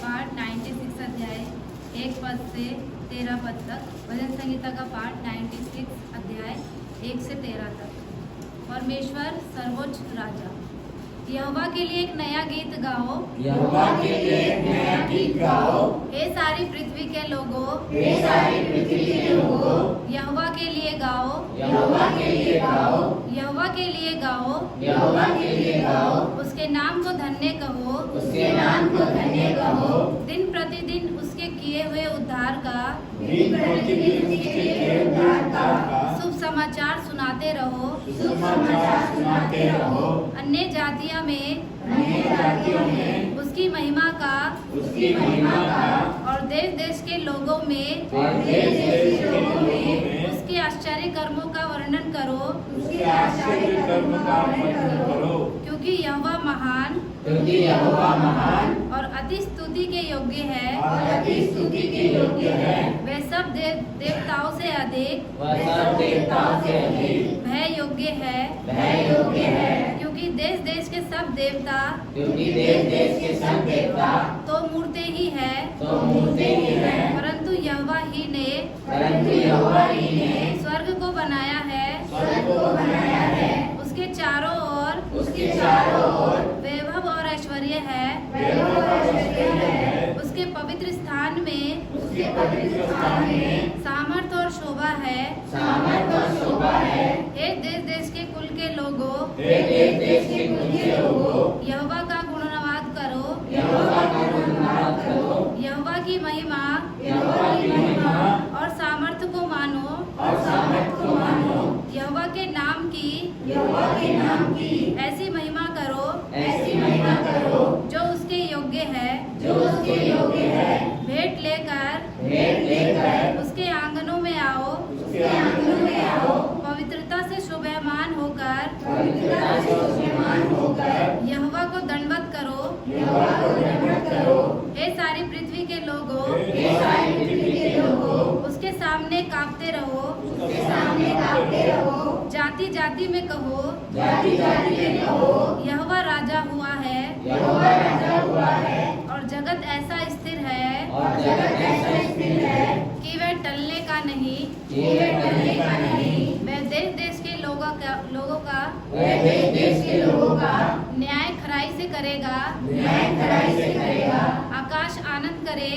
पाठ 96 अध्याय 1 पद से 13 पद तक। भजन संहिता का पाठ 96 अध्याय 1 से 13 तक। परमेश्वर सर्वोच्च राजा। यहोवा के लिए एक नया गीत गाओ, यहोवा के लिए एक नया गीत गाओ। हे सारी पृथ्वी के लोगों, हे सारी पृथ्वी के लोगों, यहोवा के लिए गाओ, यहोवा के लिए गाओ। यहोवा के लिए गाओ, यहोवा के लिए गाओ। उसके नाम को धन्य कहो, उसके नाम को धन्य कहो। दिन प्रतिदिन उसके किए हुए उद्धार का दिन प्रतिदिन उसके किए उद्धार का शुभ समाचार सुनाते रहो। सुसमाचार सुनाते रहो। अन्य जातियों में अन्य जातियों में उसकी महिमा का उसकी महिमा का और देश देश के लोगों में और देश देश के लोगों में उसके आश्चर्य कर्मों का वर्णन करो, उसके आश्चर्य कर्म का वर्णन करो। क्योंकि यहोवा महान क्योंकि यहोवा महान और अति स्तुति के योग्य है। और अति स्तुति के योग्य है। वे सब देवताओं से अधिक वह सब देवताओं से अधिक भय योग्य है। भय योग्य है। क्योंकि देश देश के सब देवता क्योंकि देश देश के सब देवता तो मूर्ति ही है, तो मूर्ति ही है। परंतु यहोवा ही ने परंतु यहोवा ही ने स्वर्ग को बनाया है। स्वर्ग को बनाया है। उसके चारों ओर उसके चारों ओर वैभव और ऐश्वर्य है। वैभव और ऐश्वर्य है। उसके पवित्र स्थान में उसके पवित्र स्थान में सामर्थ और शोभा है। सामर्थ और शोभा है। हे देश देश के कुल के लोगों, हे देश देश के कुल के लोगों, यहोवा का गुणगान करो। यहोवा का गुणगान करो। यहोवा की महिमा यहोवा की महिमा और सामर्थ को मानो। और सामर्थ को मानो। यहोवा के नाम की यहोवा के नाम की ऐसी महिमा करो ऐसी महिमा करो जो उसके योग्य है। जो उसके योग्य है। भेंट लेकर भेंट लेकर उसके आंगनों में आओ। उसके आंगनों में आओ। पवित्रता से शोभायमान होकर पवित्रता से शोभायमान होकर यहोवा को दंडवत करो। यहोवा को दंडवत करो। हे सारी पृथ्वी के लोगों, हे सारी पृथ्वी के लोगों, उसके सामने कांपते रहो। उसके सामने कांपते रहो। जाति जाति में कहो, जाति जाति में कहो, यहोवा राजा हुआ है। यहोवा राजा हुआ है। और जगत ऐसा स्थिर है और जगत ऐसा स्थिर है कि वह टलने का नहीं। कि वह टलने का नहीं। वह देश देश के लोगों का वह देश देश के लोगों का न्याय खराई से करेगा। न्याय खराई से करेगा। आकाश आनंद करे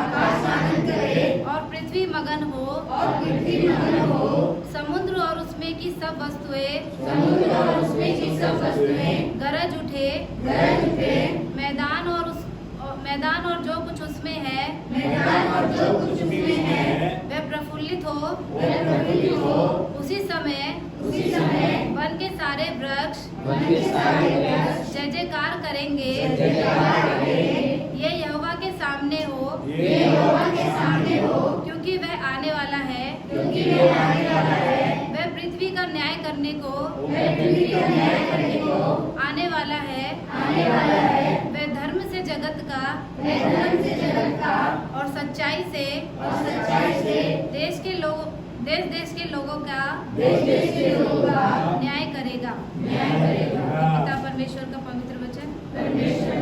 आकाश आनंद करे और पृथ्वी मगन हो। और पृथ्वी मगन हो। समुद्र और उसमें की सब वस्तुएं समुद्र और उसमें की सब वस्तुएं गरज उठे। गरज उठे। मैदान और जो कुछ उसमें है मैदान और जो कुछ उसमें है वह प्रफुल्लित हो। वह प्रफुल्लित हो। उसी समय उसी समय वन के सारे वृक्ष वन के सारे वृक्ष जय जयकार करेंगे। जय जयकार करेंगे। ये यहोवा के सामने हो, ये यहोवा के सामने हो। क्योंकि वह आने वाला है। क्योंकि वह आने वाला है। वह पृथ्वी का न्याय करने को वह पृथ्वी का न्याय करने को आने वाला है। आने वाला है। वह धर्म से जगत का वह धर्म से जगत का और सच्चाई से और सच्चाई से देश देश के लोगों का देश देश के लोगों का न्याय करेगा। न्याय करेगा। पिता परमेश्वर का पवित्र वचन। परमेश्वर